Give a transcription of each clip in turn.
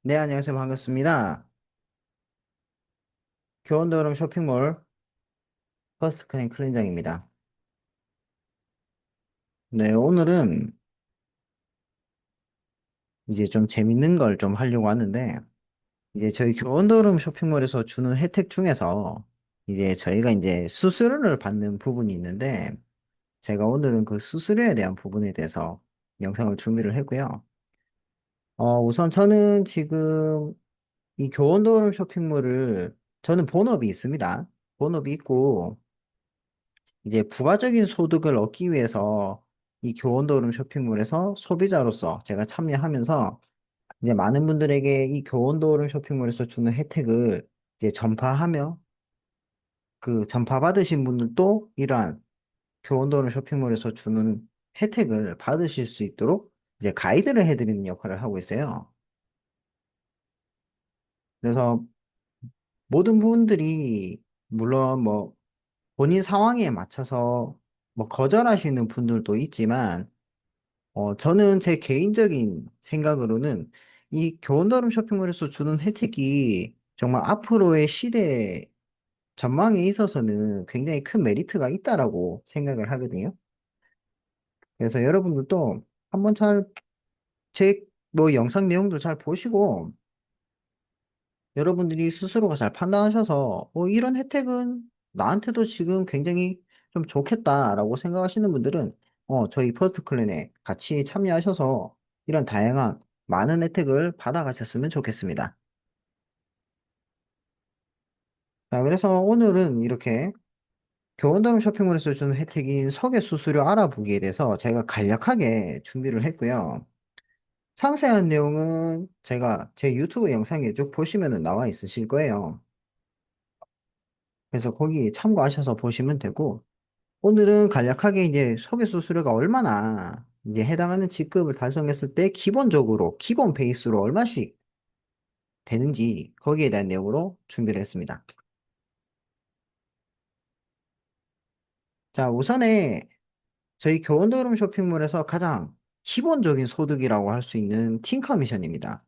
네, 안녕하세요. 반갑습니다. 교원도름 쇼핑몰 퍼스트 클린 클린장입니다. 네, 오늘은 이제 좀 재밌는 걸 좀 하려고 하는데, 이제 저희 교원도름 쇼핑몰에서 주는 혜택 중에서 이제 저희가 이제 수수료를 받는 부분이 있는데, 제가 오늘은 그 수수료에 대한 부분에 대해서 영상을 준비를 했고요. 우선 저는 지금 이 교원도름 쇼핑몰을 저는 본업이 있습니다. 본업이 있고, 이제 부가적인 소득을 얻기 위해서 이 교원도름 쇼핑몰에서 소비자로서 제가 참여하면서 이제 많은 분들에게 이 교원도름 쇼핑몰에서 주는 혜택을 이제 전파하며 그 전파받으신 분들도 이러한 교원도름 쇼핑몰에서 주는 혜택을 받으실 수 있도록 이제 가이드를 해드리는 역할을 하고 있어요. 그래서 모든 분들이 물론 뭐 본인 상황에 맞춰서 뭐 거절하시는 분들도 있지만 저는 제 개인적인 생각으로는 이 교원다름 쇼핑몰에서 주는 혜택이 정말 앞으로의 시대 전망에 있어서는 굉장히 큰 메리트가 있다라고 생각을 하거든요. 그래서 여러분들도 한번 제 뭐 영상 내용도 잘 보시고 여러분들이 스스로가 잘 판단하셔서 이런 혜택은 나한테도 지금 굉장히 좀 좋겠다라고 생각하시는 분들은 저희 퍼스트 클랜에 같이 참여하셔서 이런 다양한 많은 혜택을 받아가셨으면 좋겠습니다. 자, 그래서 오늘은 이렇게 교원다름 쇼핑몰에서 주는 혜택인 석외 수수료 알아보기에 대해서 제가 간략하게 준비를 했고요. 상세한 내용은 제가 제 유튜브 영상에 쭉 보시면 나와 있으실 거예요. 그래서 거기 참고하셔서 보시면 되고, 오늘은 간략하게 이제 소개 수수료가 얼마나 이제 해당하는 직급을 달성했을 때 기본적으로, 기본 베이스로 얼마씩 되는지 거기에 대한 내용으로 준비를 했습니다. 자, 우선에 저희 교원도름 쇼핑몰에서 가장 기본적인 소득이라고 할 수 있는 팀 커미션입니다.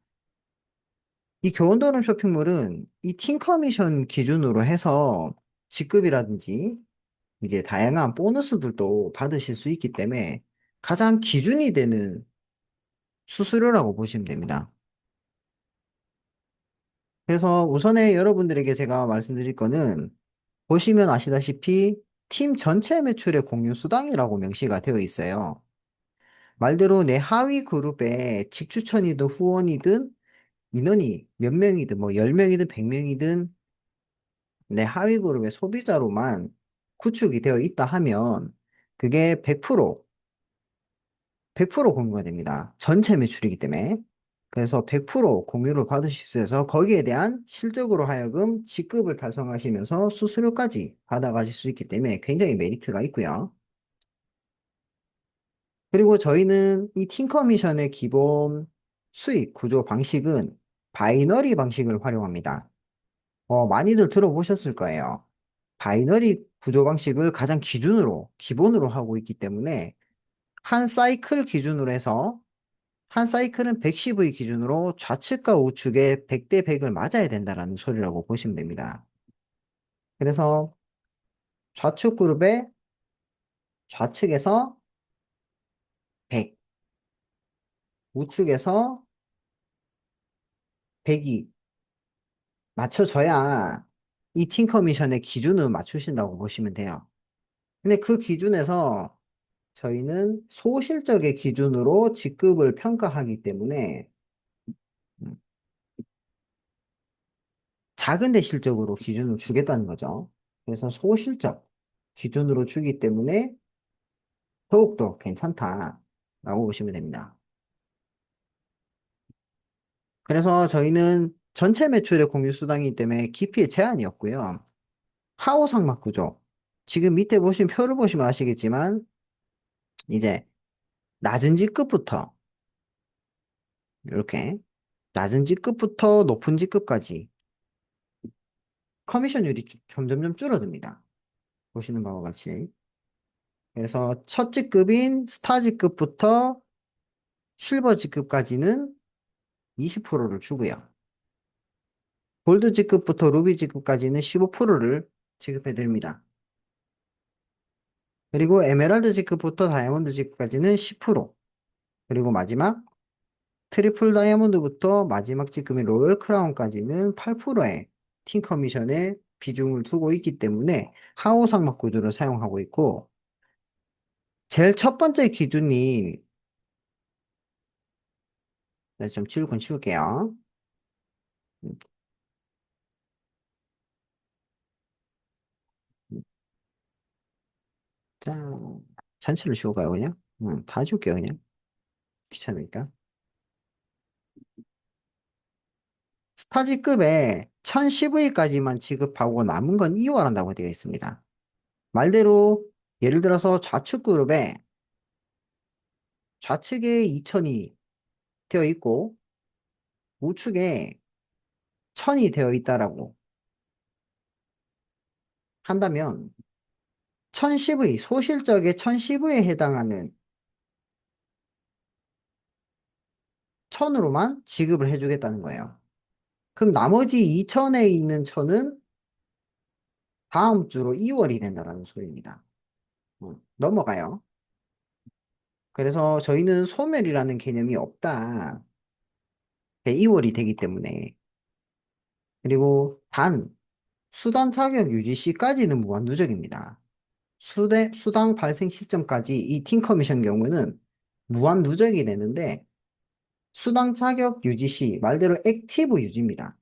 이 교원도름 쇼핑몰은 이 팀 커미션 기준으로 해서 직급이라든지 이제 다양한 보너스들도 받으실 수 있기 때문에 가장 기준이 되는 수수료라고 보시면 됩니다. 그래서 우선에 여러분들에게 제가 말씀드릴 거는 보시면 아시다시피 팀 전체 매출의 공유 수당이라고 명시가 되어 있어요. 말대로 내 하위 그룹에 직추천이든 후원이든 인원이 몇 명이든 뭐 10명이든 100명이든 내 하위 그룹의 소비자로만 구축이 되어 있다 하면 그게 100% 공유가 됩니다. 전체 매출이기 때문에. 그래서 100% 공유를 받으실 수 있어서 거기에 대한 실적으로 하여금 직급을 달성하시면서 수수료까지 받아가실 수 있기 때문에 굉장히 메리트가 있고요. 그리고 저희는 이 팀커미션의 기본 수익 구조 방식은 바이너리 방식을 활용합니다. 많이들 들어보셨을 거예요. 바이너리 구조 방식을 가장 기본으로 하고 있기 때문에 한 사이클 기준으로 해서 한 사이클은 110의 기준으로 좌측과 우측에 100대 100을 맞아야 된다라는 소리라고 보시면 됩니다. 그래서 좌측 그룹의 좌측에서 100, 우측에서 100이 맞춰져야 이 팀 커미션의 기준을 맞추신다고 보시면 돼요. 근데 그 기준에서 저희는 소실적의 기준으로 직급을 평가하기 때문에 음, 작은 데 실적으로 기준을 주겠다는 거죠. 그래서 소실적 기준으로 주기 때문에 더욱더 괜찮다라고 보시면 됩니다. 그래서 저희는 전체 매출의 공유 수당이기 때문에 깊이의 제한이 없고요. 하호상막 구조. 지금 밑에 보신 표를 보시면 아시겠지만 이제 낮은 직급부터 이렇게 낮은 직급부터 높은 직급까지 커미션율이 점점점 줄어듭니다. 보시는 바와 같이. 그래서 첫 직급인 스타 직급부터 실버 직급까지는 20%를 주고요. 골드 직급부터 루비 직급까지는 15%를 지급해 드립니다. 그리고 에메랄드 직급부터 다이아몬드 직급까지는 10%. 그리고 마지막 트리플 다이아몬드부터 마지막 직급인 로열 크라운까지는 8%의 팀 커미션에 비중을 두고 있기 때문에 하호 상막 구조를 사용하고 있고 제일 첫 번째 기준이 네, 좀 치울건 치울게요. 음, 자, 전체를 지워가요 그냥. 다 지울게요 그냥. 귀찮으니까. 스타지급에 1010V까지만 지급하고 남은 건 이월한다고 되어 있습니다. 말대로 예를 들어서 좌측 그룹에 좌측에 2000이 되어 있고 우측에 1000이 되어 있다라고 한다면 1010V 소실적의 1010V에 해당하는 1000으로만 지급을 해주겠다는 거예요. 그럼 나머지 2000에 있는 1000은 다음 주로 2월이 된다는 소리입니다. 넘어가요. 그래서 저희는 소멸이라는 개념이 없다. 2월이 되기 때문에. 그리고 단, 수단 자격 유지 시까지는 무한 누적입니다. 수당 발생 시점까지 이 팀 커미션 경우는 무한 누적이 되는데, 수당 자격 유지 시, 말대로 액티브 유지입니다.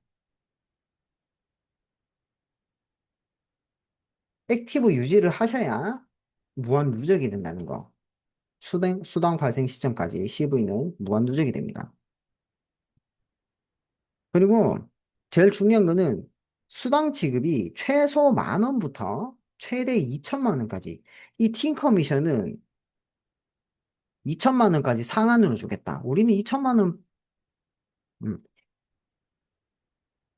액티브 유지를 하셔야 무한 누적이 된다는 거. 수당 발생 시점까지 CV는 무한 누적이 됩니다. 그리고 제일 중요한 거는 수당 지급이 최소 10,000원부터 최대 2천만 원까지. 이 팀 커미션은 2천만 원까지 상한으로 주겠다. 우리는 2천만 원, 음,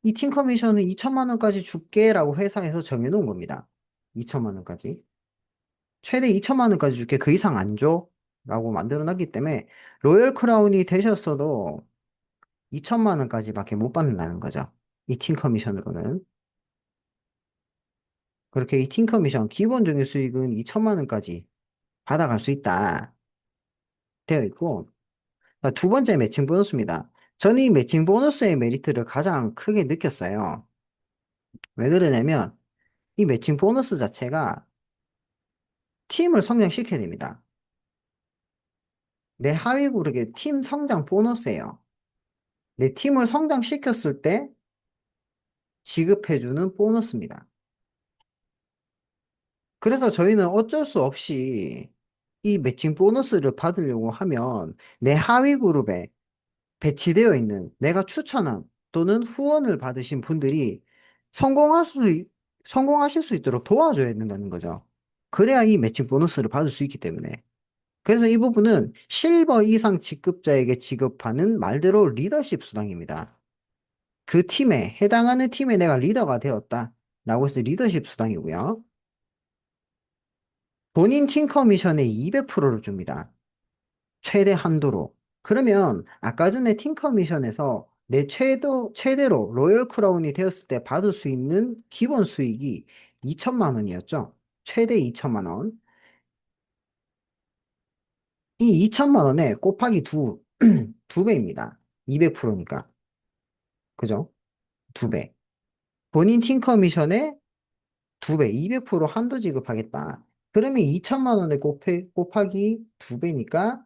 이 팀 커미션은 2천만 원까지 줄게라고 회사에서 정해놓은 겁니다. 2천만 원까지. 최대 2천만 원까지 줄게. 그 이상 안 줘. 라고 만들어놨기 때문에 로열 크라운이 되셨어도 2천만 원까지밖에 못 받는다는 거죠. 이 팀 커미션으로는. 그렇게 이 팀 커미션 기본적인 수익은 2천만 원까지 받아갈 수 있다. 되어 있고 자, 두 번째 매칭 보너스입니다. 저는 이 매칭 보너스의 메리트를 가장 크게 느꼈어요. 왜 그러냐면 이 매칭 보너스 자체가 팀을 성장시켜야 됩니다. 내 하위 그룹의 팀 성장 보너스예요. 내 팀을 성장시켰을 때 지급해주는 보너스입니다. 그래서 저희는 어쩔 수 없이 이 매칭 보너스를 받으려고 하면 내 하위 그룹에 배치되어 있는 내가 추천한 또는 후원을 받으신 분들이 성공할 수, 성공하실 수 있도록 도와줘야 된다는 거죠. 그래야 이 매칭 보너스를 받을 수 있기 때문에. 그래서 이 부분은 실버 이상 직급자에게 지급하는 말대로 리더십 수당입니다. 그 팀에, 해당하는 팀에 내가 리더가 되었다. 라고 해서 리더십 수당이고요. 본인 팀 커미션의 200%를 줍니다. 최대 한도로. 그러면 아까 전에 팀 커미션에서 내 최대로 로열 크라운이 되었을 때 받을 수 있는 기본 수익이 2천만 원이었죠. 최대 2천만 원. 이 2천만 원에 곱하기 두 배입니다. 200%니까. 그죠? 두 배. 본인 팀 커미션에 두 배, 200% 한도 지급하겠다. 그러면 2천만 원에 곱하기 두 배니까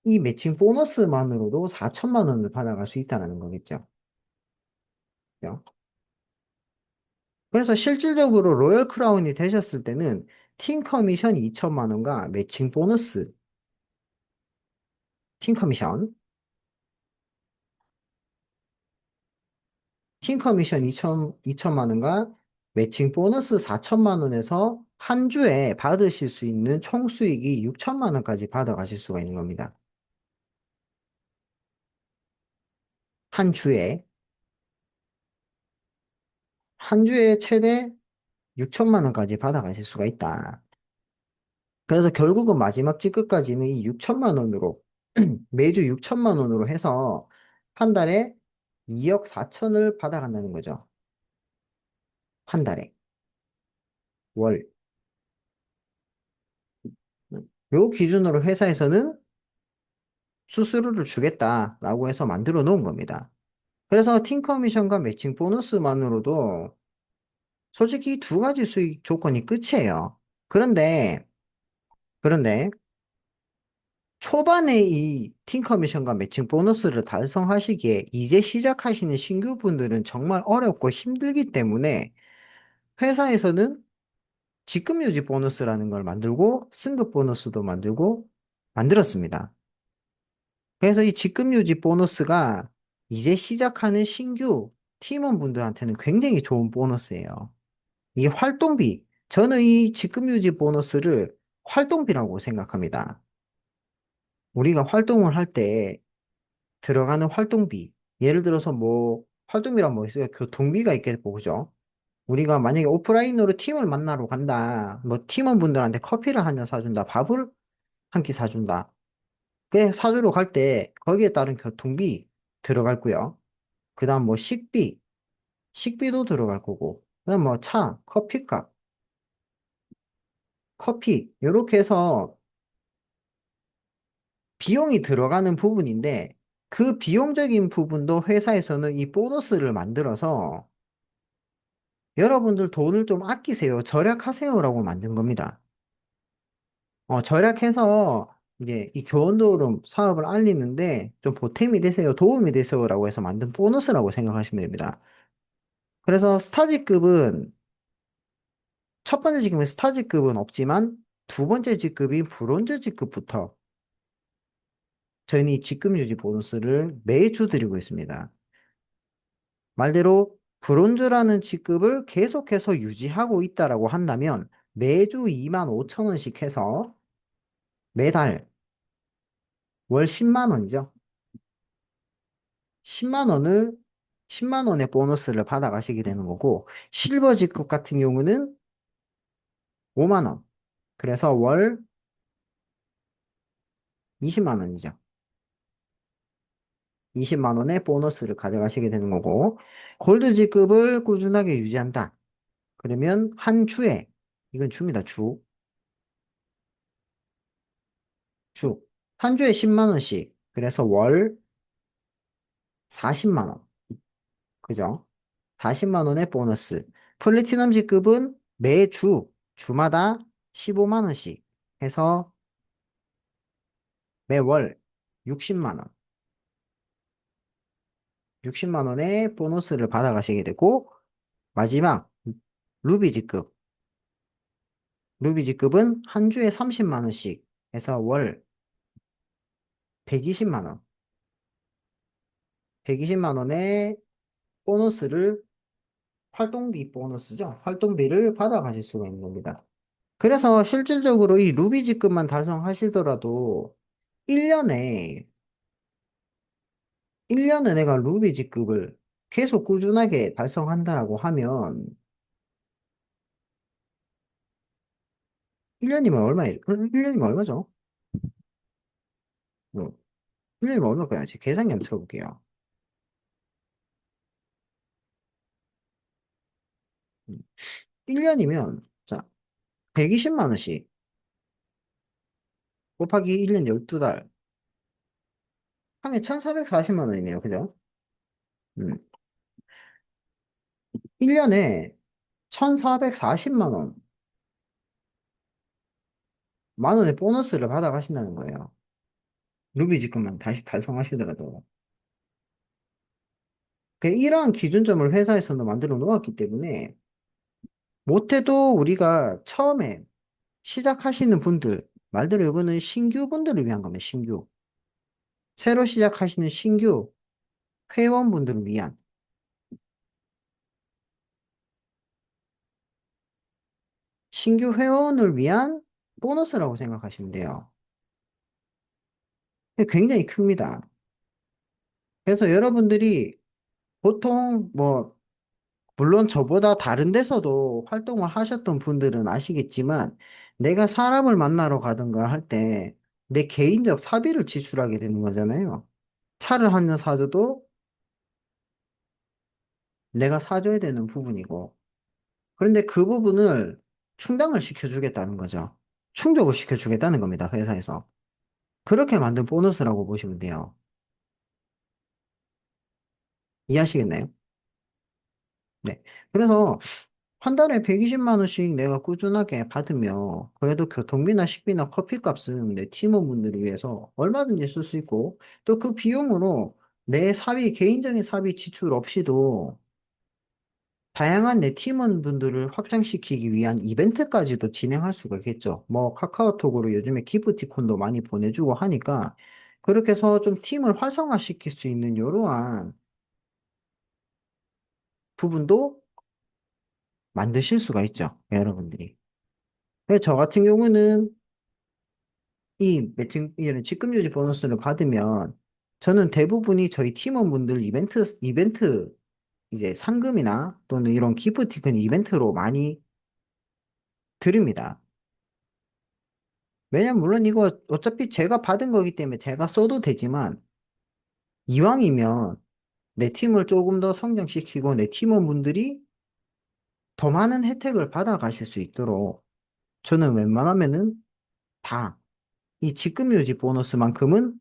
이 매칭 보너스만으로도 4천만 원을 받아갈 수 있다는 거겠죠. 그죠? 그래서 실질적으로 로열 크라운이 되셨을 때는 팀 커미션 2천만 원과 매칭 보너스, 팀 커미션, 팀 커미션 2천만 원과 매칭 보너스 4천만 원에서 한 주에 받으실 수 있는 총 수익이 6천만 원까지 받아가실 수가 있는 겁니다. 한 주에, 한 주에 최대 6천만 원까지 받아가실 수가 있다. 그래서 결국은 마지막 지급까지는 이 6천만 원으로 매주 6천만 원으로 해서 한 달에 2억 4천을 받아간다는 거죠. 한 달에. 월. 요 기준으로 회사에서는 수수료를 주겠다라고 해서 만들어 놓은 겁니다. 그래서 팀 커미션과 매칭 보너스만으로도 솔직히 두 가지 수익 조건이 끝이에요. 그런데, 그런데 초반에 이 팀 커미션과 매칭 보너스를 달성하시기에 이제 시작하시는 신규분들은 정말 어렵고 힘들기 때문에 회사에서는 직급 유지 보너스라는 걸 만들고 승급 보너스도 만들고 만들었습니다. 그래서 이 직급 유지 보너스가 이제 시작하는 신규 팀원분들한테는 굉장히 좋은 보너스예요. 이 활동비, 저는 이 직급 유지 보너스를 활동비라고 생각합니다. 우리가 활동을 할 때 들어가는 활동비, 예를 들어서 뭐 활동비란 뭐 있어요? 교통비가 있겠고, 그죠? 우리가 만약에 오프라인으로 팀을 만나러 간다, 뭐 팀원분들한테 커피를 한 잔 사준다, 밥을 한 끼 사준다. 그 사주러 갈 때 거기에 따른 교통비 들어갈 거요. 그 다음 뭐 식비도 들어갈 거고, 그 다음 뭐 차, 커피값, 커피, 이렇게 해서 비용이 들어가는 부분인데, 그 비용적인 부분도 회사에서는 이 보너스를 만들어서 여러분들 돈을 좀 아끼세요, 절약하세요라고 만든 겁니다. 절약해서 이제 이 교원도우름 사업을 알리는데 좀 보탬이 되세요, 도움이 되세요라고 해서 만든 보너스라고 생각하시면 됩니다. 그래서 스타직급은 첫 번째 직급은 스타직급은 없지만 두 번째 직급인 브론즈 직급부터 저희는 이 직급 유지 보너스를 매주 드리고 있습니다. 말대로 브론즈라는 직급을 계속해서 유지하고 있다라고 한다면 매주 2만 5천 원씩 해서 매달 월 10만 원이죠. 10만 원을 10만 원의 보너스를 받아가시게 되는 거고, 실버 직급 같은 경우는 5만 원. 그래서 월 20만 원이죠. 20만 원의 보너스를 가져가시게 되는 거고, 골드 직급을 꾸준하게 유지한다. 그러면 한 주에, 이건 주입니다, 주. 주. 한 주에 10만 원씩. 그래서 월 40만 원. 그죠? 40만 원의 보너스. 플래티넘 직급은 매주, 주마다 15만 원씩 해서 매월 60만 원. 60만 원의 보너스를 받아가시게 되고, 마지막, 루비 직급. 루비 직급은 한 주에 30만 원씩 해서 월 120만 원. 120만 원의 보너스를, 활동비 보너스죠. 활동비를 받아가실 수가 있는 겁니다. 그래서 실질적으로 이 루비 직급만 달성하시더라도 1년에, 1년에 내가 루비 직급을 계속 꾸준하게 달성한다라고 하면 1년이면 얼마예요? 1년이면 얼마죠? 1년이면 얼마일까요? 제가 계산기 한번 들어볼게요. 1년이면, 자, 120만 원씩 곱하기 1년 12달 하면 1440만 원이네요. 그죠? 음. 1년에 1440만 원, 만 원의 보너스를 받아가신다는 거예요. 루비 지급만 다시 달성하시더라도. 이러한 기준점을 회사에서도 만들어 놓았기 때문에 못해도 우리가 처음에 시작하시는 분들, 말대로 이거는 신규 분들을 위한 겁니다. 신규. 새로 시작하시는 신규 회원분들을 위한, 신규 회원을 위한 보너스라고 생각하시면 돼요. 굉장히 큽니다. 그래서 여러분들이 보통 뭐, 물론 저보다 다른 데서도 활동을 하셨던 분들은 아시겠지만, 내가 사람을 만나러 가든가 할 때, 내 개인적 사비를 지출하게 되는 거잖아요. 차를 한 대 사줘도 내가 사줘야 되는 부분이고. 그런데 그 부분을 충당을 시켜주겠다는 거죠. 충족을 시켜주겠다는 겁니다, 회사에서. 그렇게 만든 보너스라고 보시면 돼요. 이해하시겠나요? 네. 그래서 한 달에 120만 원씩 내가 꾸준하게 받으며 그래도 교통비나 식비나 커피값은 내 팀원분들을 위해서 얼마든지 쓸 수 있고 또 그 비용으로 내 사비, 개인적인 사비 지출 없이도 다양한 내 팀원분들을 확장시키기 위한 이벤트까지도 진행할 수가 있겠죠. 뭐 카카오톡으로 요즘에 기프티콘도 많이 보내주고 하니까 그렇게 해서 좀 팀을 활성화시킬 수 있는 이러한 부분도 만드실 수가 있죠. 여러분들이. 그래서 저 같은 경우는 이 매칭, 이런 직급 유지 보너스를 받으면 저는 대부분이 저희 팀원분들 이벤트 이제 상금이나 또는 이런 기프티콘 이벤트로 많이 드립니다. 왜냐면 물론 이거 어차피 제가 받은 거기 때문에 제가 써도 되지만 이왕이면 내 팀을 조금 더 성장시키고 내 팀원분들이 더 많은 혜택을 받아가실 수 있도록 저는 웬만하면은 다 이 직급 유지 보너스만큼은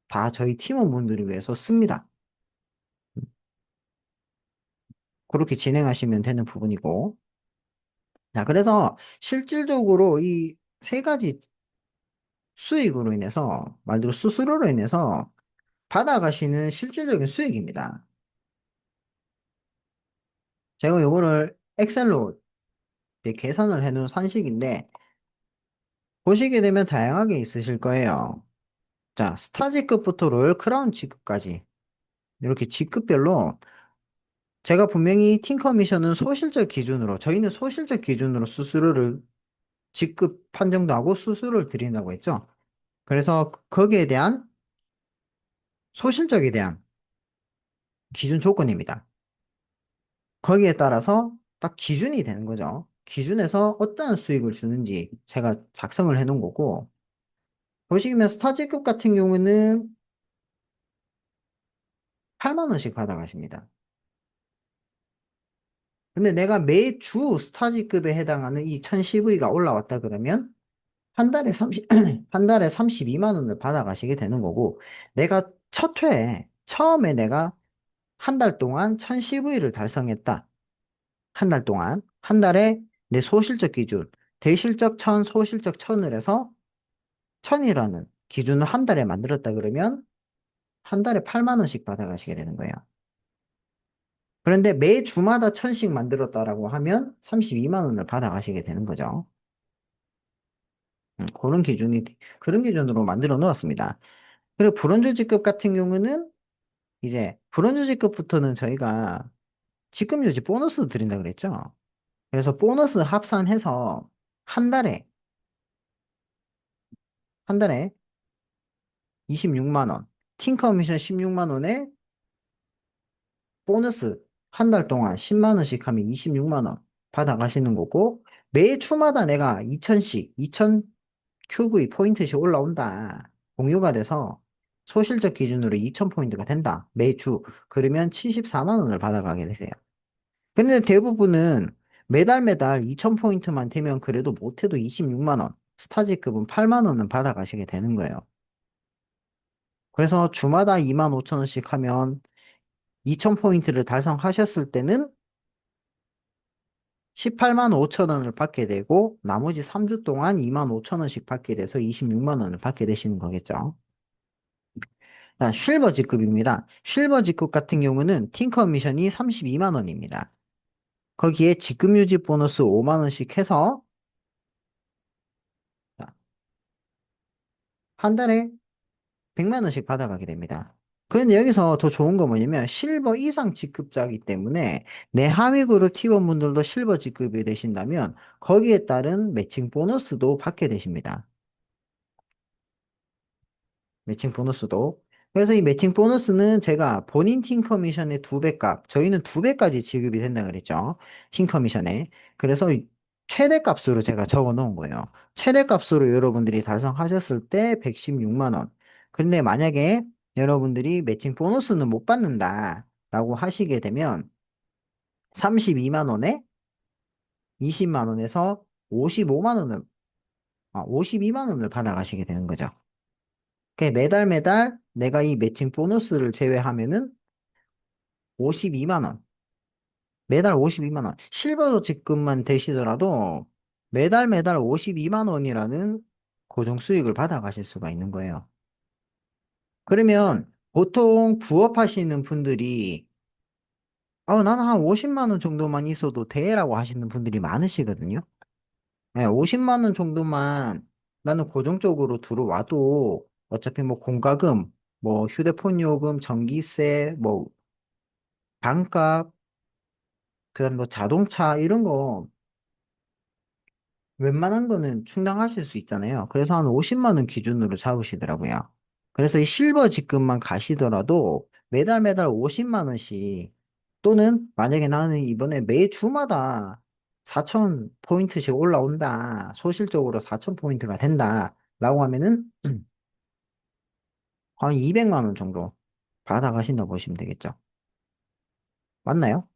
다 저희 팀원분들을 위해서 씁니다. 그렇게 진행하시면 되는 부분이고. 자, 그래서 실질적으로 이 세 가지 수익으로 인해서, 말 그대로 수수료로 인해서 받아가시는 실질적인 수익입니다. 제가 요거를 엑셀로 이제 계산을 해놓은 산식인데, 보시게 되면 다양하게 있으실 거예요. 자, 스타직급부터 로열 크라운 직급까지. 이렇게 직급별로 제가 분명히 팀 커미션은 소실적 기준으로, 저희는 소실적 기준으로 수수료를 직급 판정도 하고 수수료를 드린다고 했죠. 그래서 거기에 대한 소실적에 대한 기준 조건입니다. 거기에 따라서 딱 기준이 되는 거죠. 기준에서 어떠한 수익을 주는지 제가 작성을 해 놓은 거고, 보시면 스타즈급 같은 경우는 8만 원씩 받아가십니다. 근데 내가 매주 스타즈급에 해당하는 이 1000CV가 올라왔다 그러면 한 달에 30, 한 달에 32만 원을 받아가시게 되는 거고, 내가 첫 회에, 처음에 내가 한 달 동안 1000CV를 달성했다. 한 달 동안. 한 달에 내 소실적 기준, 대실적 1000, 소실적 1000을 해서 1000이라는 기준을 한 달에 만들었다 그러면 한 달에 8만 원씩 받아가시게 되는 거예요. 그런데 매 주마다 1000씩 만들었다라고 하면 32만 원을 받아가시게 되는 거죠. 그런 기준으로 만들어 놓았습니다. 그리고 브론즈 직급 같은 경우는 이제 브론즈 직급부터는 저희가 직급 유지 보너스도 드린다 그랬죠. 그래서 보너스 합산해서 한 달에, 한 달에 26만 원, 팀 커미션 16만 원에 보너스 한 달 동안 10만 원씩 하면 26만 원 받아가시는 거고, 매주마다 내가 2000씩, 2000 QV 포인트씩 올라온다. 공유가 돼서 소실적 기준으로 2000포인트가 된다. 매주. 그러면 74만 원을 받아가게 되세요. 근데 대부분은 매달 매달 2000포인트만 되면 그래도 못해도 26만 원. 스타즈급은 8만 원은 받아가시게 되는 거예요. 그래서 주마다 2만 5천 원씩 하면 2000포인트를 달성하셨을 때는 18만 5천 원을 받게 되고 나머지 3주 동안 2만 5천 원씩 받게 돼서 26만 원을 받게 되시는 거겠죠. 자, 실버 직급입니다. 실버 직급 같은 경우는 팀 커미션이 32만 원입니다. 거기에 직급 유지 보너스 5만 원씩 해서 자, 한 달에 100만 원씩 받아가게 됩니다. 그런데 여기서 더 좋은 건 뭐냐면 실버 이상 직급자이기 때문에 내 하위 그룹 팀원분들도 실버 직급이 되신다면 거기에 따른 매칭 보너스도 받게 되십니다. 매칭 보너스도. 그래서 이 매칭 보너스는 제가 본인 팀 커미션의 2배 값, 저희는 2배까지 지급이 된다 그랬죠. 팀 커미션에. 그래서 최대값으로 제가 적어 놓은 거예요. 최대값으로 여러분들이 달성하셨을 때 116만 원. 근데 만약에 여러분들이 매칭 보너스는 못 받는다 라고 하시게 되면 32만 원에 20만 원에서 55만 원을, 52만 원을 받아가시게 되는 거죠. 매달 매달 내가 이 매칭 보너스를 제외하면은 52만 원. 매달 52만 원. 실버 직급만 되시더라도 매달 매달 52만 원이라는 고정 수익을 받아가실 수가 있는 거예요. 그러면 보통 부업하시는 분들이 나는 한 50만 원 정도만 있어도 돼라고 하시는 분들이 많으시거든요. 네, 50만 원 정도만 나는 고정적으로 들어와도 어차피 뭐 공과금, 뭐 휴대폰 요금, 전기세, 뭐 방값, 그다음 뭐 자동차 이런 거 웬만한 거는 충당하실 수 있잖아요. 그래서 한 50만 원 기준으로 잡으시더라고요. 그래서 이 실버 직급만 가시더라도 매달 매달 50만 원씩 또는 만약에 나는 이번에 매주마다 4천 포인트씩 올라온다. 소실적으로 4천 포인트가 된다. 라고 하면은 한 200만 원 정도 받아가신다고 보시면 되겠죠. 맞나요?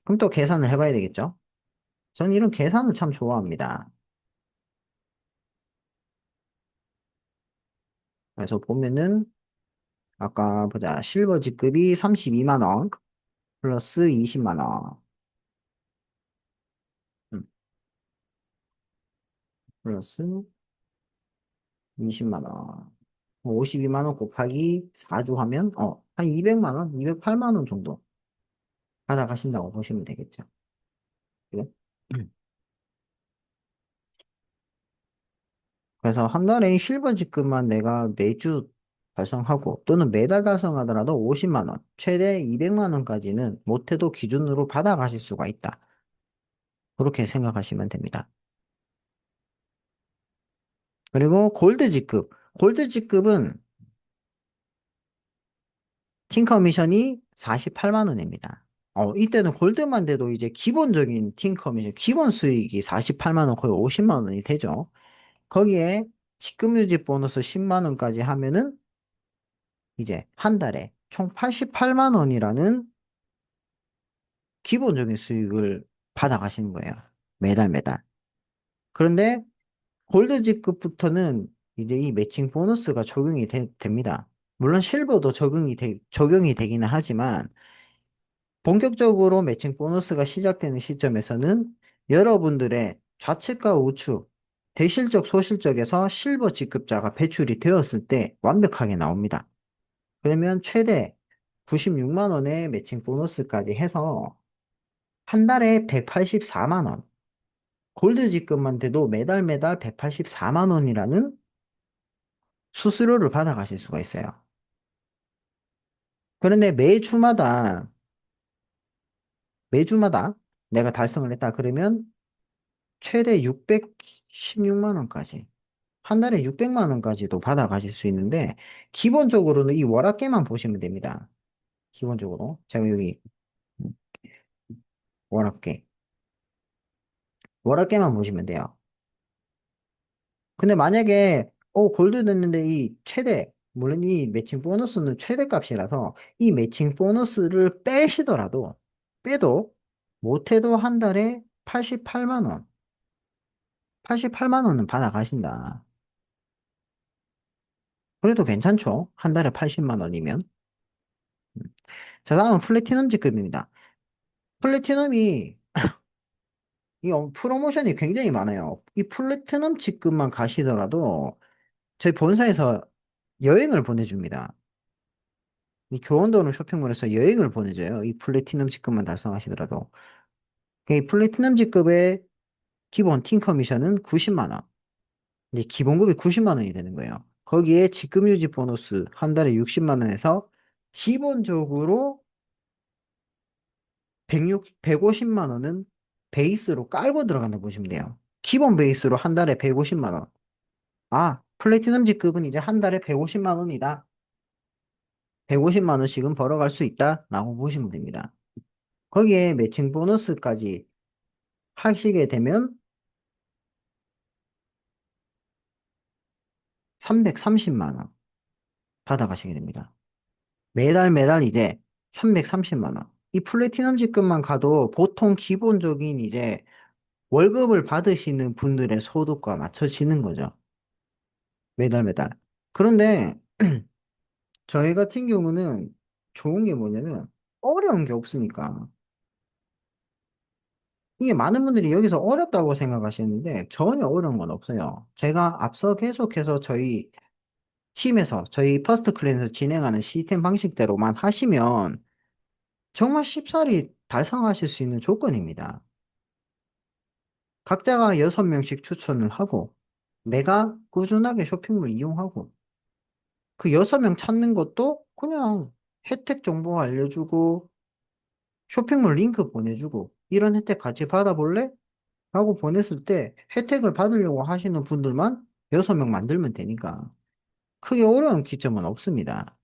그럼 또 계산을 해봐야 되겠죠? 저는 이런 계산을 참 좋아합니다. 그래서 보면은 아까 보자. 실버 직급이 32만 원 플러스 20만 원 플러스 20만 원. 52만 원 곱하기 4주 하면 한 200만 원, 208만 원 정도 받아가신다고 보시면 되겠죠. 그래? 그래서 한 달에 이 실버 직급만 내가 매주 달성하고 또는 매달 달성하더라도 50만 원, 최대 200만 원까지는 못해도 기준으로 받아가실 수가 있다. 그렇게 생각하시면 됩니다. 그리고 골드 직급. 골드 직급은 팀 커미션이 48만 원입니다. 이때는 골드만 돼도 이제 기본적인 팀 커미션, 기본 수익이 48만 원, 거의 50만 원이 되죠. 거기에 직급 유지 보너스 10만 원까지 하면은 이제 한 달에 총 88만 원이라는 기본적인 수익을 받아가시는 거예요. 매달 매달. 그런데 골드 직급부터는 이제 이 매칭 보너스가 적용이 됩니다. 물론 실버도 적용이 되기는 하지만 본격적으로 매칭 보너스가 시작되는 시점에서는 여러분들의 좌측과 우측, 대실적, 소실적에서 실버 직급자가 배출이 되었을 때 완벽하게 나옵니다. 그러면 최대 96만 원의 매칭 보너스까지 해서 한 달에 184만 원, 골드 직급만 돼도 매달 매달 184만 원이라는 수수료를 받아가실 수가 있어요. 그런데 매주마다 내가 달성을 했다 그러면 최대 616만 원까지, 한 달에 600만 원까지도 받아가실 수 있는데, 기본적으로는 이 월화계만 보시면 됩니다. 기본적으로. 제가 여기 월화계. 월화계만 보시면 돼요. 근데 만약에, 골드 됐는데 이 최대, 물론 이 매칭 보너스는 최대 값이라서 이 매칭 보너스를 빼도 못해도 한 달에 88만 원, 88만 원은 받아가신다. 그래도 괜찮죠? 한 달에 80만 원이면. 자, 다음은 플래티넘 직급입니다. 플래티넘이 이 프로모션이 굉장히 많아요. 이 플래티넘 직급만 가시더라도 저희 본사에서 여행을 보내줍니다. 이 교원도는 쇼핑몰에서 여행을 보내줘요. 이 플래티넘 직급만 달성하시더라도. 이 플래티넘 직급의 기본 팀 커미션은 90만 원. 이제 기본급이 90만 원이 되는 거예요. 거기에 직급 유지 보너스 한 달에 60만 원에서 기본적으로 150만 원은 베이스로 깔고 들어간다 보시면 돼요. 기본 베이스로 한 달에 150만 원. 플래티넘 직급은 이제 한 달에 150만 원이다. 150만 원씩은 벌어갈 수 있다. 라고 보시면 됩니다. 거기에 매칭 보너스까지 하시게 되면 330만 원 받아가시게 됩니다. 매달 매달 이제 330만 원. 이 플래티넘 직급만 가도 보통 기본적인 이제 월급을 받으시는 분들의 소득과 맞춰지는 거죠. 매달 매달. 그런데 저희 같은 경우는 좋은 게 뭐냐면 어려운 게 없으니까. 이게 많은 분들이 여기서 어렵다고 생각하시는데 전혀 어려운 건 없어요. 제가 앞서 계속해서 저희 팀에서 저희 퍼스트 클랜에서 진행하는 시스템 방식대로만 하시면 정말 쉽사리 달성하실 수 있는 조건입니다. 각자가 6명씩 추천을 하고 내가 꾸준하게 쇼핑몰 이용하고 그 6명 찾는 것도 그냥 혜택 정보 알려주고 쇼핑몰 링크 보내주고 이런 혜택 같이 받아볼래? 라고 보냈을 때 혜택을 받으려고 하시는 분들만 6명 만들면 되니까 크게 어려운 기점은 없습니다.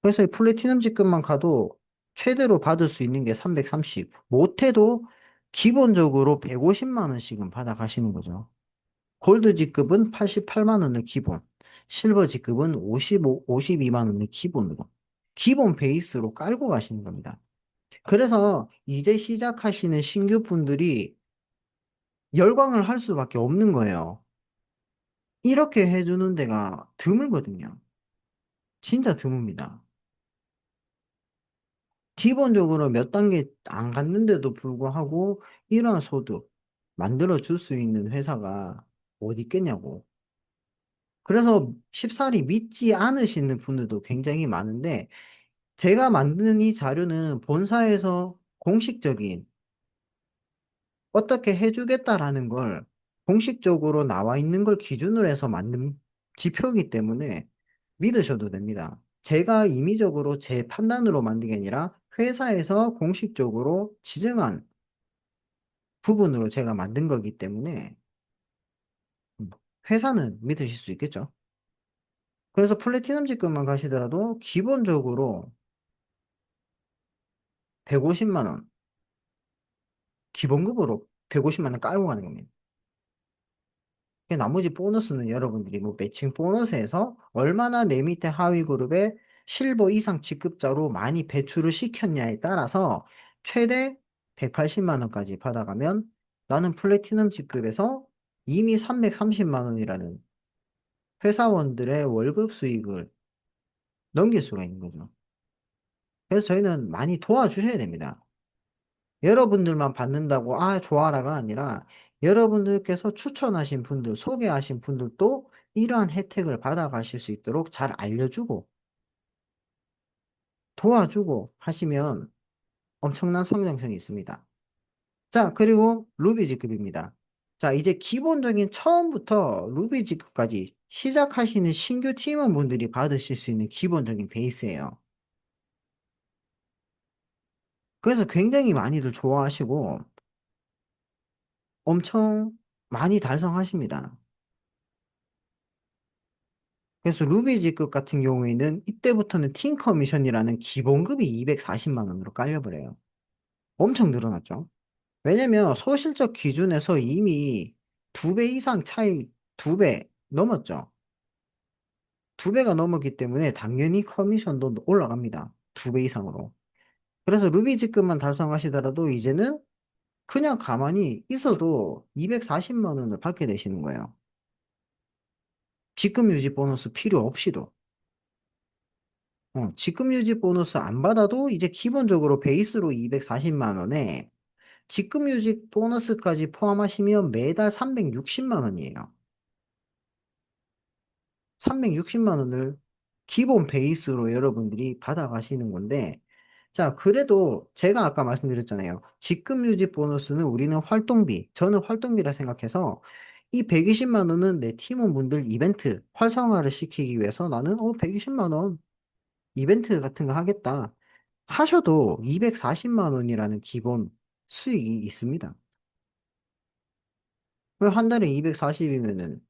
그래서 이 플래티넘 직급만 가도 최대로 받을 수 있는 게 330, 못해도 기본적으로 150만 원씩은 받아가시는 거죠. 골드 직급은 88만 원을 기본, 실버 직급은 52만 원을 기본으로, 기본 베이스로 깔고 가시는 겁니다. 그래서 이제 시작하시는 신규 분들이 열광을 할 수밖에 없는 거예요. 이렇게 해주는 데가 드물거든요. 진짜 드뭅니다. 기본적으로 몇 단계 안 갔는데도 불구하고 이러한 소득 만들어 줄 수 있는 회사가 어디 있겠냐고. 그래서 쉽사리 믿지 않으시는 분들도 굉장히 많은데 제가 만드는 이 자료는 본사에서 공식적인 어떻게 해주겠다라는 걸 공식적으로 나와 있는 걸 기준으로 해서 만든 지표이기 때문에 믿으셔도 됩니다. 제가 임의적으로 제 판단으로 만든 게 아니라 회사에서 공식적으로 지정한 부분으로 제가 만든 거기 때문에 음, 회사는 믿으실 수 있겠죠. 그래서 플래티넘 직급만 가시더라도 기본적으로 150만 원, 기본급으로 150만 원 깔고 가는 겁니다. 나머지 보너스는 여러분들이 뭐 매칭 보너스에서 얼마나 내 밑에 하위 그룹에 실버 이상 직급자로 많이 배출을 시켰냐에 따라서 최대 180만 원까지 받아가면 나는 플래티넘 직급에서 이미 330만 원이라는 회사원들의 월급 수익을 넘길 수가 있는 거죠. 그래서 저희는 많이 도와주셔야 됩니다. 여러분들만 받는다고 좋아라가 아니라 여러분들께서 추천하신 분들, 소개하신 분들도 이러한 혜택을 받아가실 수 있도록 잘 알려주고 도와주고 하시면 엄청난 성장성이 있습니다. 자, 그리고 루비지급입니다. 자, 이제 기본적인 처음부터 루비지급까지 시작하시는 신규 팀원분들이 받으실 수 있는 기본적인 베이스예요. 그래서 굉장히 많이들 좋아하시고 엄청 많이 달성하십니다. 그래서 루비지급 같은 경우에는 이때부터는 팀 커미션이라는 기본급이 240만 원으로 깔려버려요. 엄청 늘어났죠. 왜냐면 소실적 기준에서 이미 2배 이상 차이, 2배 넘었죠. 2배가 넘었기 때문에 당연히 커미션도 올라갑니다. 2배 이상으로. 그래서 루비지급만 달성하시더라도 이제는 그냥 가만히 있어도 240만 원을 받게 되시는 거예요. 직급 유지 보너스 필요 없이도. 직급 유지 보너스 안 받아도 이제 기본적으로 베이스로 240만 원에 직급 유지 보너스까지 포함하시면 매달 360만 원이에요. 360만 원을 기본 베이스로 여러분들이 받아가시는 건데, 자, 그래도 제가 아까 말씀드렸잖아요. 직급 유지 보너스는 우리는 활동비, 저는 활동비라 생각해서 이 120만 원은 내 팀원분들 이벤트 활성화를 시키기 위해서 나는 120만 원 이벤트 같은 거 하겠다. 하셔도 240만 원이라는 기본 수익이 있습니다. 한 달에 240이면은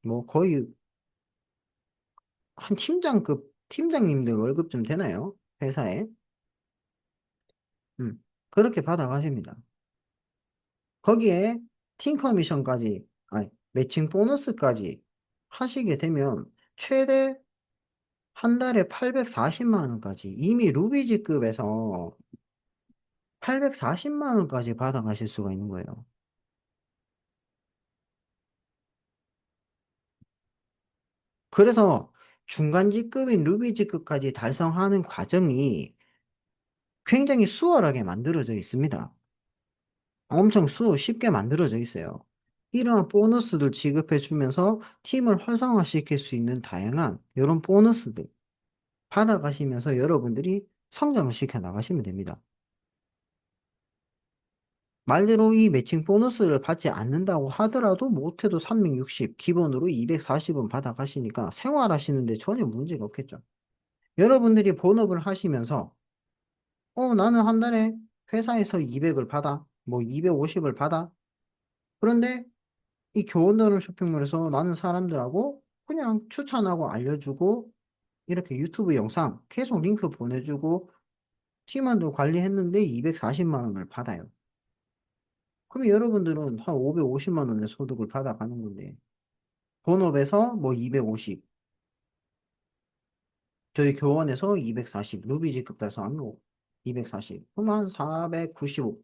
뭐 거의 한 팀장급 팀장님들 월급쯤 되나요? 회사에. 그렇게 받아가십니다. 거기에 팀 커미션까지, 아니 매칭 보너스까지. 하시게 되면 최대 한 달에 840만 원까지 이미 루비지급에서 840만 원까지 받아가실 수가 있는 거예요. 그래서 중간직급인 루비지급까지 달성하는 과정이 굉장히 수월하게 만들어져 있습니다. 엄청 쉽게 만들어져 있어요. 이러한 보너스들 지급해 주면서 팀을 활성화시킬 수 있는 다양한 이런 보너스들 받아가시면서 여러분들이 성장을 시켜 나가시면 됩니다. 말대로 이 매칭 보너스를 받지 않는다고 하더라도 못해도 360, 기본으로 240은 받아가시니까 생활하시는데 전혀 문제가 없겠죠. 여러분들이 본업을 하시면서 나는 한 달에 회사에서 200을 받아, 뭐 250을 받아. 그런데 이 교원더러 쇼핑몰에서 나는 사람들하고 그냥 추천하고 알려주고 이렇게 유튜브 영상 계속 링크 보내주고 팀원도 관리했는데 240만 원을 받아요. 그럼 여러분들은 한 550만 원의 소득을 받아가는 건데 본업에서 뭐 250, 저희 교원에서 240, 루비지급 달성하면 240, 그럼 한 495,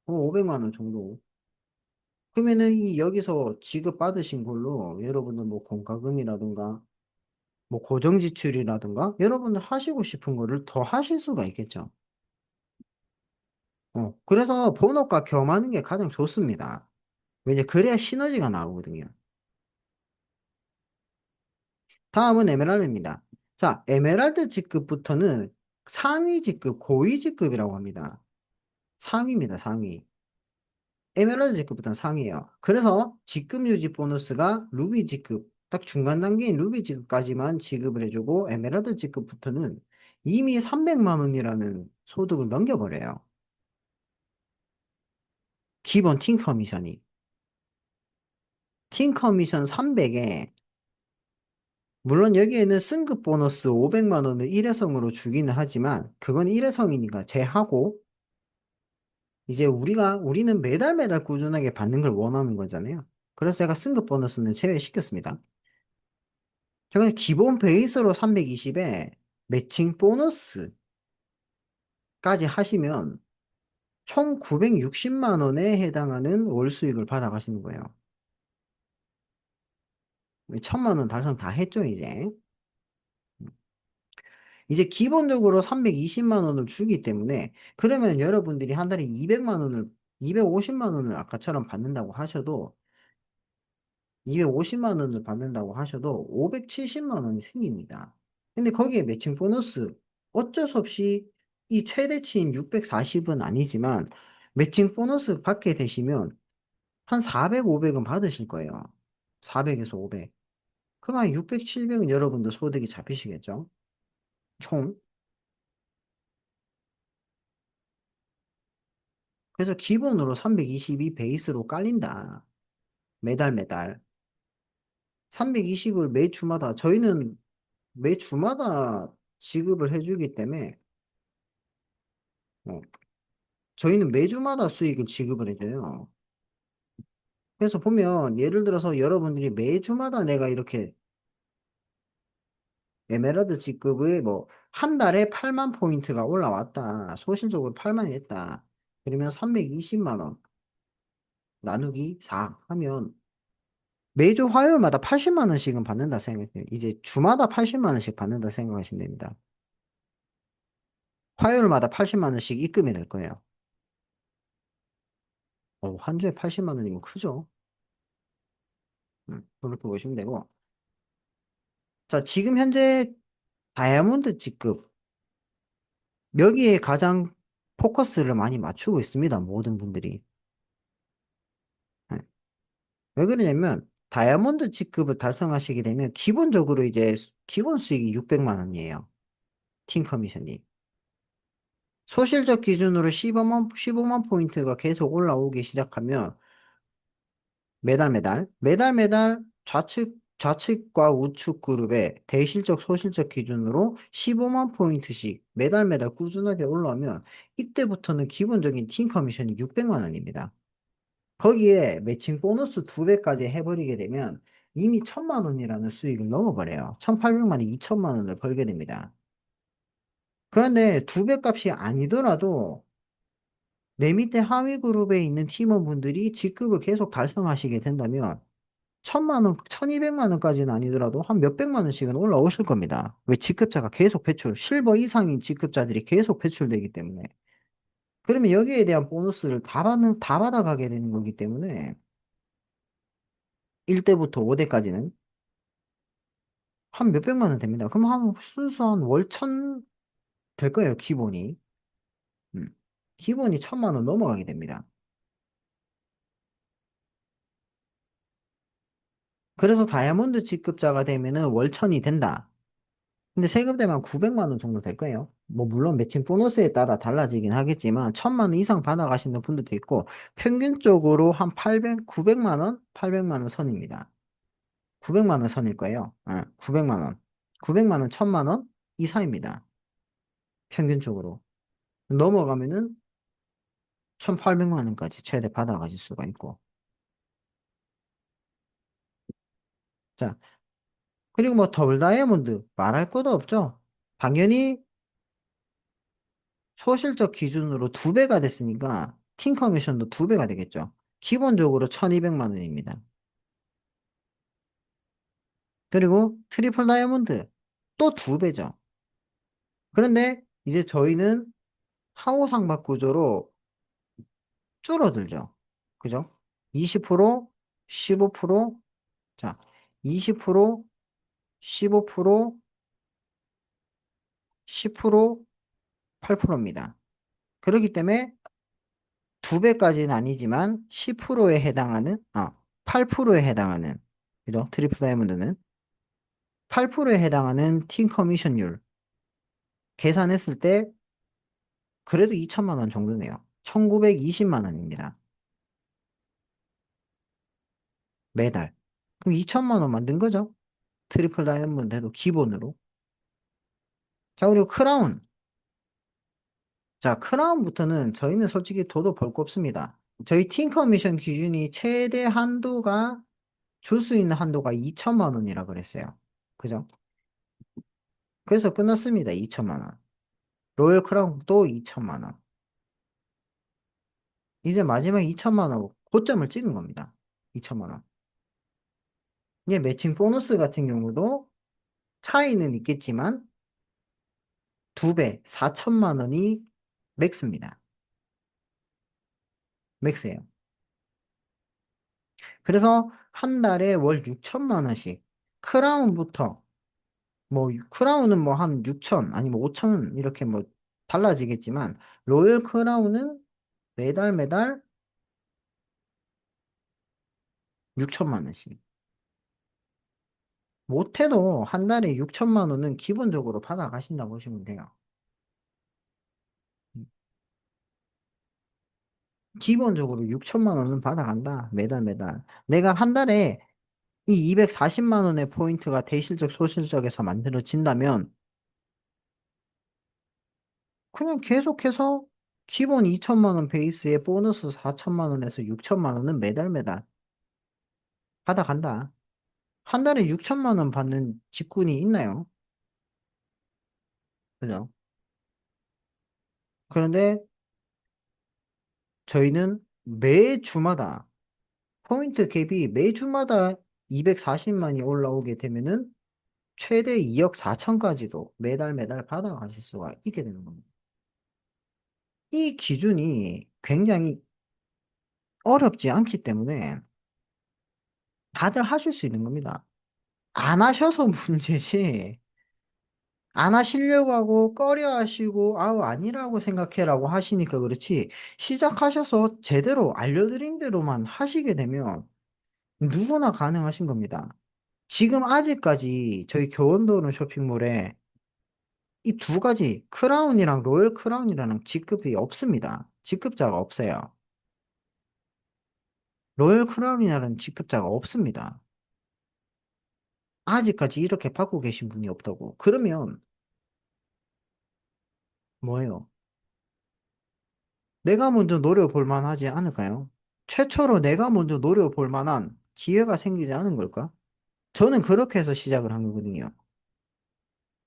그럼 500만 원 정도. 그러면은 이 여기서 지급받으신 걸로 여러분들 뭐 공과금이라든가 뭐 고정지출이라든가 여러분들 하시고 싶은 거를 더 하실 수가 있겠죠. 그래서 본업과 겸하는 게 가장 좋습니다. 왜냐, 그래야 시너지가 나오거든요. 다음은 에메랄드입니다. 자, 에메랄드 직급부터는 상위 직급, 고위 직급이라고 합니다. 상위입니다, 상위. 에메랄드 직급부터는 상위예요. 그래서 직급 유지 보너스가 루비 직급, 딱 중간 단계인 루비 직급까지만 지급을 해주고 에메랄드 직급부터는 이미 300만 원이라는 소득을 넘겨버려요. 기본 팀 커미션이. 팀 커미션 300에 물론 여기에는 승급 보너스 500만 원을 일회성으로 주기는 하지만 그건 일회성이니까 제하고 이제 우리는 매달 매달 꾸준하게 받는 걸 원하는 거잖아요. 그래서 제가 승급 보너스는 제외시켰습니다. 제가 기본 베이스로 320에 매칭 보너스까지 하시면 총 960만 원에 해당하는 월 수익을 받아가시는 거예요. 1000만 원 달성 다 했죠, 이제. 이제 기본적으로 320만 원을 주기 때문에 그러면 여러분들이 한 달에 200만 원을 250만 원을 아까처럼 받는다고 하셔도 250만 원을 받는다고 하셔도 570만 원이 생깁니다. 근데 거기에 매칭 보너스 어쩔 수 없이 이 최대치인 640은 아니지만 매칭 보너스 받게 되시면 한 400, 500은 받으실 거예요. 400에서 500. 그러면 600, 700은 여러분들 소득이 잡히시겠죠? 총. 그래서 기본으로 320이 베이스로 깔린다. 매달 매달. 320을 매주마다, 저희는 매주마다 지급을 해주기 때문에, 어, 저희는 매주마다 수익을 지급을 해줘요. 그래서 보면, 예를 들어서 여러분들이 매주마다 내가 이렇게 에메랄드 직급을 뭐, 한 달에 8만 포인트가 올라왔다. 소실적으로 8만이 했다. 그러면 320만 원 나누기 4 하면 매주 화요일마다 80만 원씩은 받는다 생각해요. 이제 주마다 80만 원씩 받는다 생각하시면 됩니다. 화요일마다 80만 원씩 입금이 될 거예요. 한 주에 80만 원이면 크죠? 그렇게 보시면 되고. 자, 지금 현재 다이아몬드 직급. 여기에 가장 포커스를 많이 맞추고 있습니다. 모든 분들이. 네. 왜 그러냐면, 다이아몬드 직급을 달성하시게 되면 기본적으로 이제 기본 수익이 600만 원이에요. 팀 커미션이. 소실적 기준으로 15만 포인트가 계속 올라오기 시작하면 매달 좌측과 우측 그룹의 대실적 소실적 기준으로 15만 포인트씩 매달 꾸준하게 올라오면 이때부터는 기본적인 팀 커미션이 600만 원입니다. 거기에 매칭 보너스 2배까지 해버리게 되면 이미 1,000만 원이라는 수익을 넘어버려요. 1,800만에 2,000만 원을 벌게 됩니다. 그런데 두 배 값이 아니더라도 내 밑에 하위 그룹에 있는 팀원분들이 직급을 계속 달성하시게 된다면 1,000만 원, 1,200만 원까지는 아니더라도 한 몇백만 원씩은 올라오실 겁니다. 왜 직급자가 계속 배출, 실버 이상인 직급자들이 계속 배출되기 때문에. 그러면 여기에 대한 보너스를 다 받아가게 되는 거기 때문에 1대부터 5대까지는 한 몇백만 원 됩니다. 그럼 한 순수한 월천 될 거예요, 기본이. 음. 기본이 1,000만 원 넘어가게 됩니다. 그래서 다이아몬드 직급자가 되면은 월천이 된다. 근데 세금대만 900만 원 정도 될 거예요. 뭐 물론 매칭 보너스에 따라 달라지긴 하겠지만 1,000만 원 이상 받아가시는 분들도 있고 평균적으로 한 800, 900만 원, 800만 원 선입니다. 900만 원 선일 거예요. 900만 원. 900만 원, 1,000만 원 이상입니다. 평균적으로. 넘어가면은 1,800만 원까지 최대 받아가실 수가 있고. 자, 그리고 뭐 더블 다이아몬드 말할 것도 없죠. 당연히 소실적 기준으로 두 배가 됐으니까 팀 커미션도 두 배가 되겠죠. 기본적으로 1,200만 원입니다. 그리고 트리플 다이아몬드 또 두 배죠. 그런데 이제 저희는 하호상박 구조로 줄어들죠. 그죠? 20%, 15%, 자, 20%, 15%, 10%, 8%입니다. 그렇기 때문에 두 배까지는 아니지만 10%에 해당하는, 8%에 해당하는, 그죠? 트리플 다이아몬드는 8%에 해당하는 팀 커미션율 계산했을 때 그래도 2천만 원 정도네요. 1,920만 원입니다. 매달. 그럼 2천만 원 만든 거죠? 트리플 다이아몬드 해도 기본으로. 자, 그리고 크라운. 자, 크라운부터는 저희는 솔직히 도도 볼 거 없습니다. 저희 팀 커미션 기준이 최대 한도가 줄 수 있는 한도가 2천만 원이라 그랬어요. 그죠? 그래서 끝났습니다. 2천만 원. 로열 크라운도 2천만 원. 이제 마지막 2천만 원 고점을 찍은 겁니다. 2천만 원. 이게 매칭 보너스 같은 경우도 차이는 있겠지만 두 배, 4천만 원이 맥스입니다. 맥스예요. 그래서 한 달에 월 6천만 원씩 크라운부터 뭐 크라운은 뭐 한 6천 아니면 5천 이렇게 뭐 달라지겠지만 로열 크라운은 매달 매달 6천만 원씩. 못해도 한 달에 6천만 원은 기본적으로 받아가신다고 보시면 돼요. 기본적으로 6천만 원은 받아간다. 매달 매달. 내가 한 달에 이 240만 원의 포인트가 대실적 소실적에서 만들어진다면 그냥 계속해서 기본 2천만 원 베이스에 보너스 4천만 원에서 6천만 원은 매달 매달 받아간다. 한 달에 6천만 원 받는 직군이 있나요? 그죠? 그런데 저희는 매주마다 포인트 갭이 매주마다 240만이 올라오게 되면은 최대 2억 4천까지도 매달 매달 받아가실 수가 있게 되는 겁니다. 이 기준이 굉장히 어렵지 않기 때문에 다들 하실 수 있는 겁니다. 안 하셔서 문제지. 안 하시려고 하고 꺼려 하시고 아우 아니라고 생각해라고 하시니까 그렇지 시작하셔서 제대로 알려드린 대로만 하시게 되면 누구나 가능하신 겁니다. 지금 아직까지 저희 교원도는 쇼핑몰에 이 두 가지 크라운이랑 로열 크라운이라는 직급이 없습니다. 직급자가 없어요. 로열 크라운이라는 직급자가 없습니다. 아직까지 이렇게 받고 계신 분이 없다고. 그러면 뭐예요? 내가 먼저 노려볼 만하지 않을까요? 최초로 내가 먼저 노려볼 만한 기회가 생기지 않은 걸까? 저는 그렇게 해서 시작을 한 거거든요.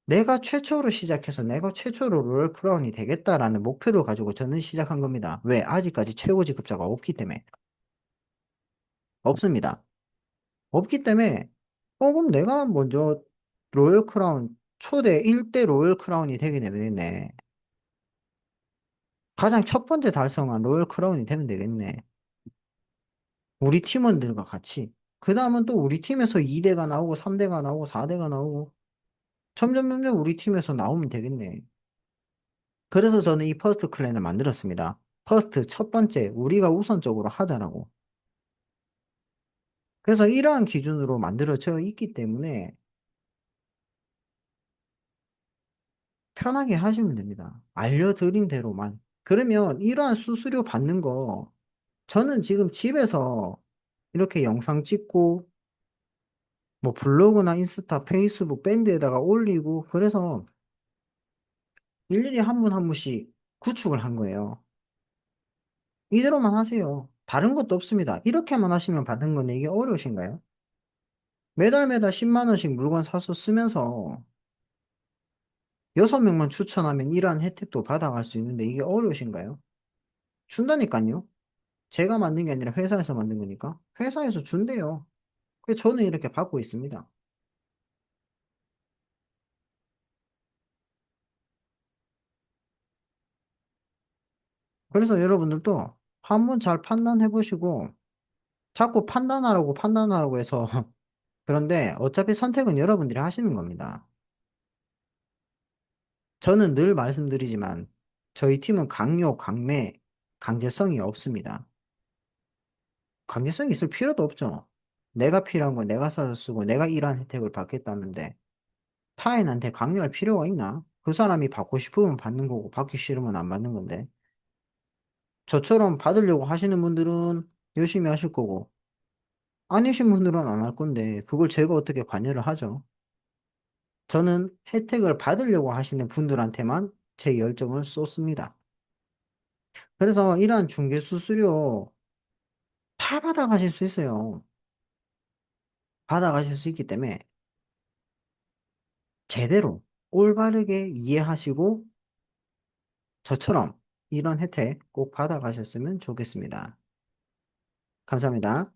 내가 최초로 시작해서 내가 최초로 롤 크라운이 되겠다라는 목표를 가지고 저는 시작한 겁니다. 왜? 아직까지 최고 직급자가 없기 때문에. 없습니다. 없기 때문에, 그럼 내가 먼저 로열 크라운, 초대 1대 로열 크라운이 되게 되겠네. 가장 첫 번째 달성한 로열 크라운이 되면 되겠네. 우리 팀원들과 같이. 그 다음은 또 우리 팀에서 2대가 나오고 3대가 나오고 4대가 나오고 점점 우리 팀에서 나오면 되겠네. 그래서 저는 이 퍼스트 클랜을 만들었습니다. 퍼스트 첫 번째, 우리가 우선적으로 하자라고. 그래서 이러한 기준으로 만들어져 있기 때문에 편하게 하시면 됩니다. 알려드린 대로만. 그러면 이러한 수수료 받는 거, 저는 지금 집에서 이렇게 영상 찍고, 뭐 블로그나 인스타, 페이스북, 밴드에다가 올리고, 그래서 일일이 한 분 한 분씩 구축을 한 거예요. 이대로만 하세요. 다른 것도 없습니다. 이렇게만 하시면 받는 건데 이게 어려우신가요? 매달 10만 원씩 물건 사서 쓰면서 6명만 추천하면 이러한 혜택도 받아갈 수 있는데 이게 어려우신가요? 준다니까요. 제가 만든 게 아니라 회사에서 만든 거니까. 회사에서 준대요. 그래서 저는 이렇게 받고 있습니다. 그래서 여러분들도 한번 잘 판단해 보시고 자꾸 판단하라고 해서 그런데 어차피 선택은 여러분들이 하시는 겁니다. 저는 늘 말씀드리지만 저희 팀은 강요, 강매, 강제성이 없습니다. 강제성이 있을 필요도 없죠. 내가 필요한 건 내가 사서 쓰고 내가 이러한 혜택을 받겠다는데 타인한테 강요할 필요가 있나? 그 사람이 받고 싶으면 받는 거고 받기 싫으면 안 받는 건데 저처럼 받으려고 하시는 분들은 열심히 하실 거고 아니신 분들은 안 할 건데 그걸 제가 어떻게 관여를 하죠? 저는 혜택을 받으려고 하시는 분들한테만 제 열정을 쏟습니다. 그래서 이러한 중개 수수료 다 받아가실 수 있어요. 받아가실 수 있기 때문에 제대로 올바르게 이해하시고 저처럼 이런 혜택 꼭 받아가셨으면 좋겠습니다. 감사합니다.